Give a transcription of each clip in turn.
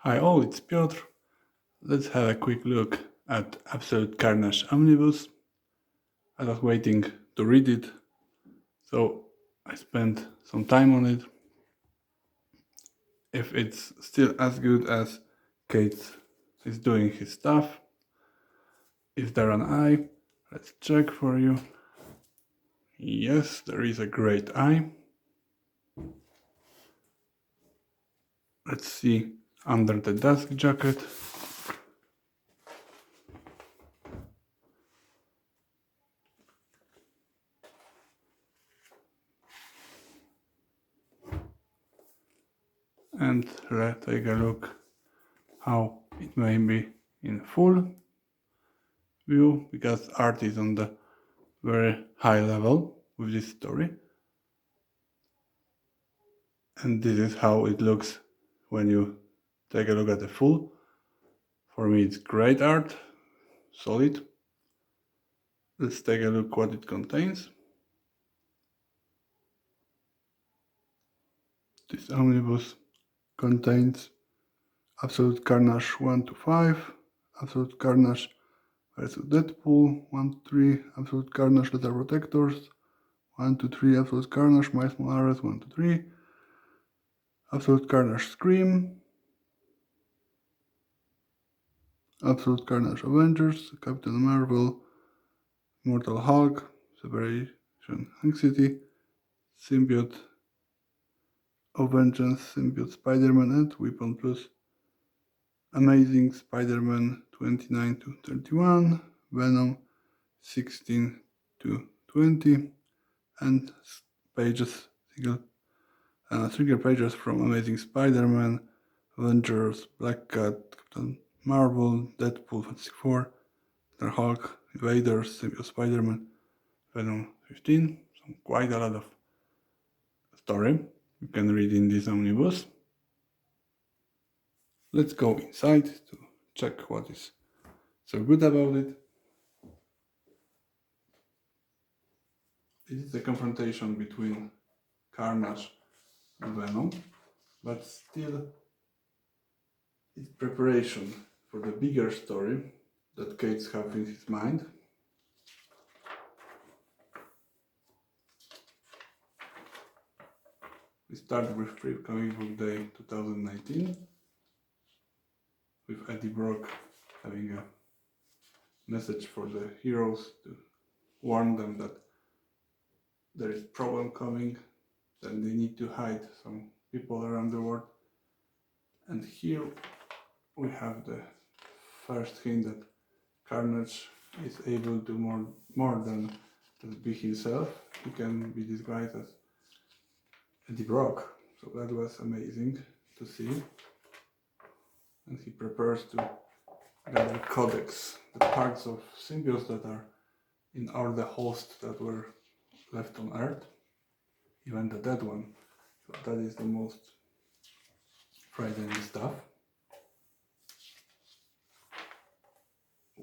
Hi all, it's Piotr. Let's have a quick look at Absolute Carnage Omnibus. I was waiting to read it, so I spent some time on it. If it's still as good as Kate is doing his stuff, is there an eye? Let's check for you. Yes, there is a great eye. Let's see under the desk jacket. And let's take a look how it may be in full view, because art is on the very high level with this story. And this is how it looks when you take a look at the full. For me it's great art, solid. Let's take a look what it contains. This omnibus contains Absolute Carnage 1 to 5, Absolute Carnage versus Deadpool 1 to 3, Absolute Carnage Letter Protectors 1 to 3, Absolute Carnage Miles Morales 1 to 3, Absolute Carnage Scream, Absolute Carnage Avengers, Captain Marvel, Immortal Hulk, Separation Anxiety, Symbiote of Vengeance, Symbiote Spider-Man and Weapon Plus, Amazing Spider-Man 29 to 31, Venom 16 to 20, and pages, trigger pages from Amazing Spider-Man, Avengers, Black Cat, Captain Marvel, Deadpool 24, the Hulk, Invaders, Symbiote Spider-Man, Venom 15, so quite a lot of story you can read in this omnibus. Let's go inside to check what is so good about it. It is a confrontation between Carnage and Venom, but still it's preparation for the bigger story that Cates have in his mind. We start with Free Comic Book Day 2019 with Eddie Brock having a message for the heroes to warn them that there is problem coming, then they need to hide some people around the world. And here we have the first hint that Carnage is able to more than be himself. He can be disguised as Eddie Brock, so that was amazing to see. And he prepares to gather codex, the parts of symbiotes that are in all the hosts that were left on Earth, even the dead one. So that is the most frightening stuff.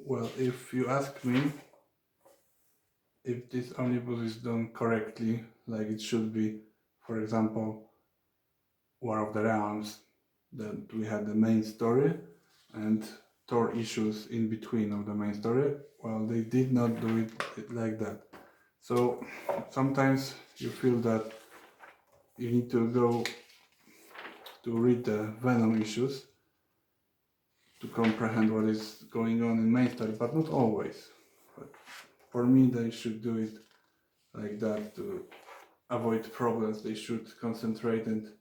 Well, if you ask me if this omnibus is done correctly, like it should be, for example, War of the Realms, that we had the main story and Thor issues in between of the main story, well, they did not do it like that. So sometimes you feel that you need to go to read the Venom issues to comprehend what is going on in main story, but not always. But for me, they should do it like that to avoid problems. They should concentrate and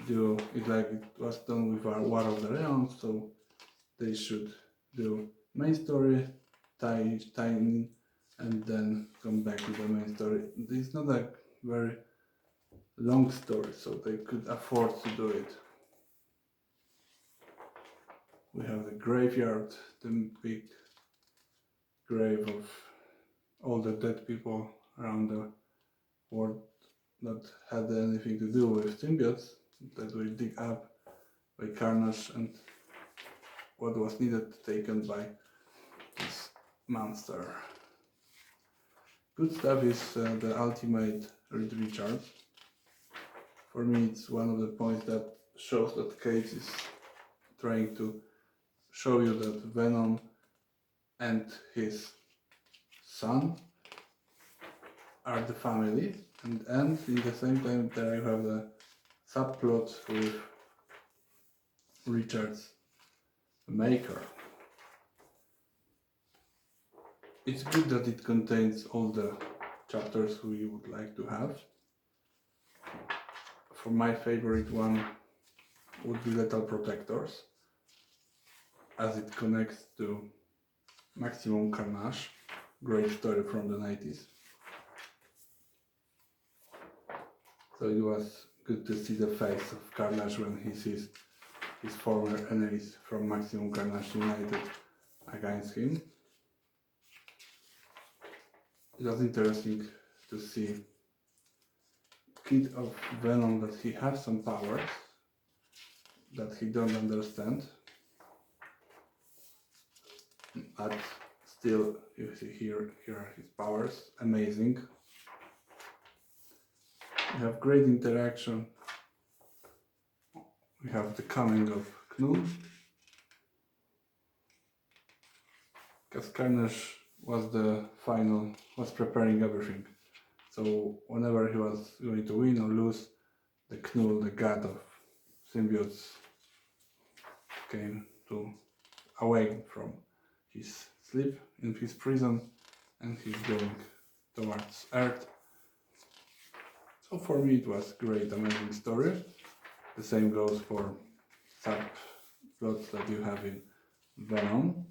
do it like it was done with our War of the Realms. So they should do main story, tie in, and then come back to the main story. It's not a very long story, so they could afford to do it. We have the graveyard, the big grave of all the dead people around the world that had anything to do with symbiotes that were dig up by Carnage and what was needed taken by this monster. Good stuff is the ultimate Reed Richards. For me, it's one of the points that shows that Cage is trying to show you that Venom and his son are the family, and in the same time there you have the subplot with Richard's maker. It's good that it contains all the chapters we would like to have. For my favorite one would be Lethal Protectors, as it connects to Maximum Carnage, great story from the 90s. So it was good to see the face of Carnage when he sees his former enemies from Maximum Carnage united against him. It was interesting to see Kid of Venom that he has some powers that he don't understand, but still you see here are his powers, amazing. We have great interaction. We have the coming of Knull, because Carnage was preparing everything. So whenever he was going to win or lose, the Knull, the god of symbiotes, came to awake from his sleep in his prison, and he's going towards Earth. So for me it was great, amazing story. The same goes for subplots that you have in Venom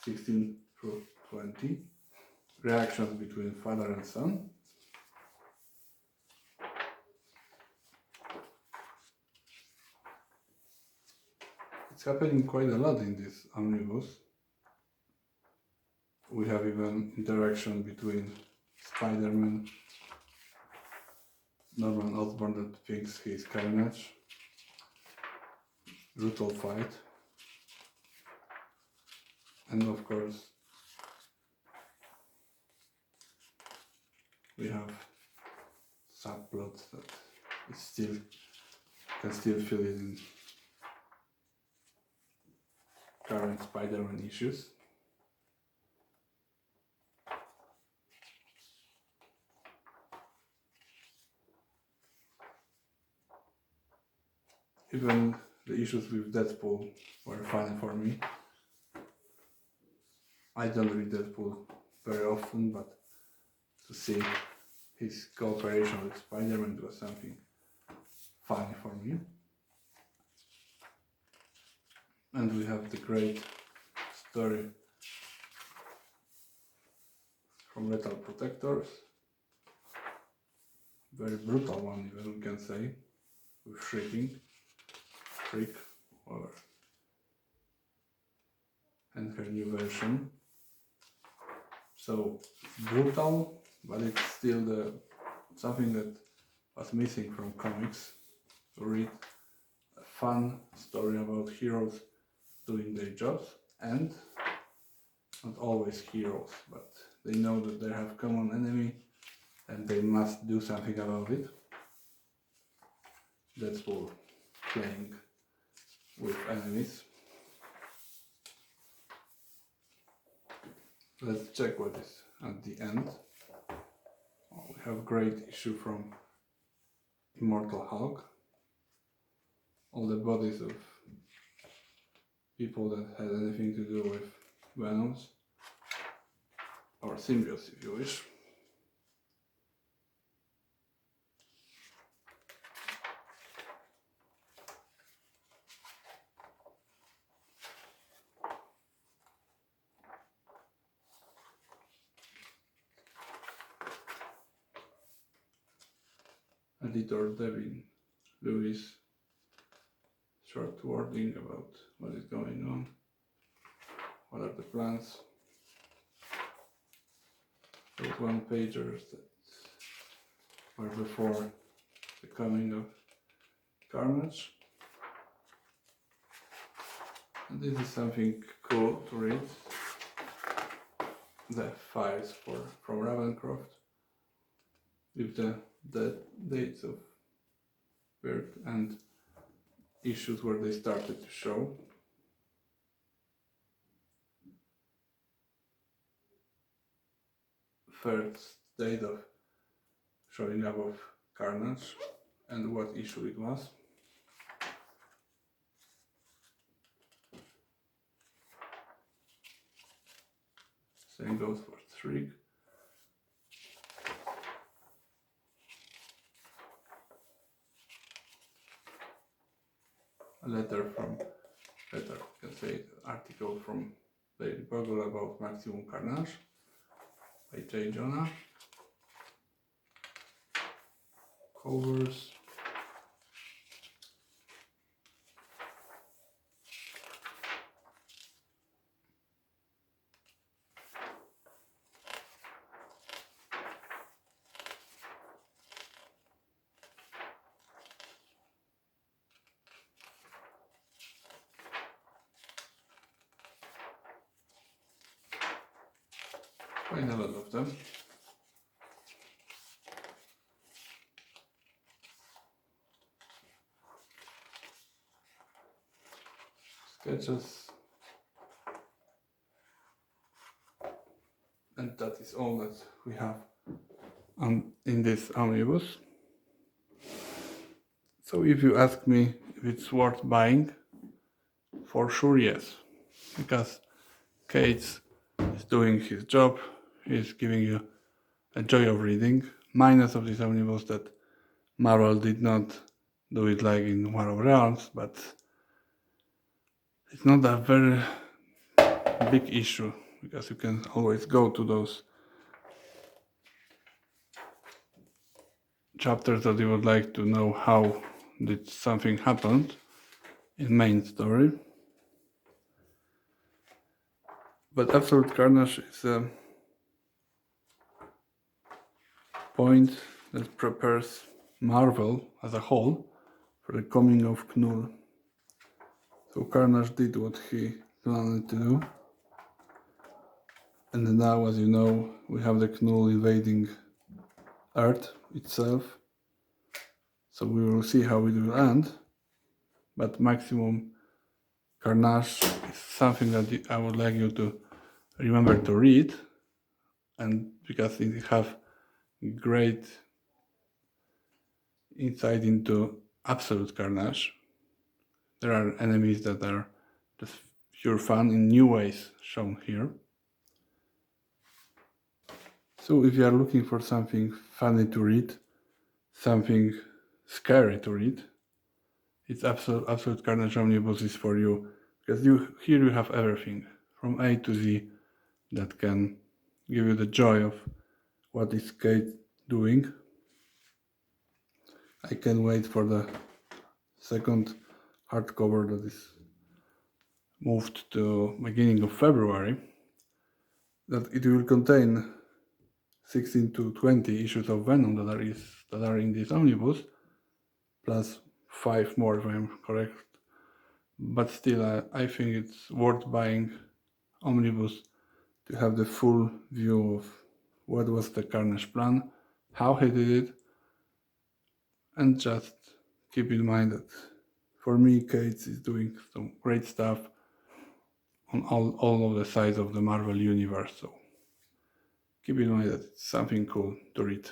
16 through 20. Reactions between father and son. It's happening quite a lot in this omnibus. We have even interaction between Spider-Man, Norman Osborn that thinks he's Carnage, brutal fight, and of course we have subplots that can still feel it in current Spider-Man issues. Even the issues with Deadpool were funny for me. I don't read Deadpool very often, but to see his cooperation with Spider-Man was something funny for me. And we have the great story from Lethal Protectors. Very brutal one, even we can say, with Shriek, and her new version. So brutal, but it's still something that was missing from comics. To read a fun story about heroes doing their jobs, and not always heroes, but they know that they have common enemy and they must do something about it. Deadpool playing with enemies. Let's check what is at the end. We have great issue from Immortal Hulk. All the bodies of people that had anything to do with Venoms, or symbiotes if you wish. Editor Devin Lewis, short wording about what is going on, what are the plans. Those one-pagers that were before the coming of Carnage. And this is something cool to read. The files from Ravencroft with the dates of birth and issues where they started to show. First date of showing up of Carnage and what issue it was. Same goes for Trig. A letter, you can say, article from Daily Bugle about Maximum Carnage by J. Jonah. Covers. Quite a lot of them. Sketches. And that is all that we have in this omnibus. So if you ask me if it's worth buying, for sure yes. Because Cates is doing his job, he's giving you a joy of reading. Minus of this omnibus that Marvel did not do it like in War of Realms, but it's not a very big issue because you can always go to those chapters that you would like to know how did something happen in main story. But Absolute Carnage is a point that prepares Marvel as a whole for the coming of Knull. So Carnage did what he planned to do. And now, as you know, we have the Knull invading Earth itself. So we will see how it will end. But Maximum Carnage is something that I would like you to remember to read. And because it have great insight into Absolute Carnage. There are enemies that are just pure fun in new ways shown here. So if you are looking for something funny to read, something scary to read, it's Absolute Carnage Omnibus is for you. Because here you have everything from A to Z that can give you the joy of what is Kate doing. I can wait for the second hardcover that is moved to beginning of February, that it will contain 16 to 20 issues of Venom that are in this omnibus, plus 5 more if I'm correct. But still, I think it's worth buying omnibus to have the full view of what was the Carnage plan, how he did it, and just keep in mind that for me, Cates is doing some great stuff on all of the sides of the Marvel universe, so keep in mind that it's something cool to read.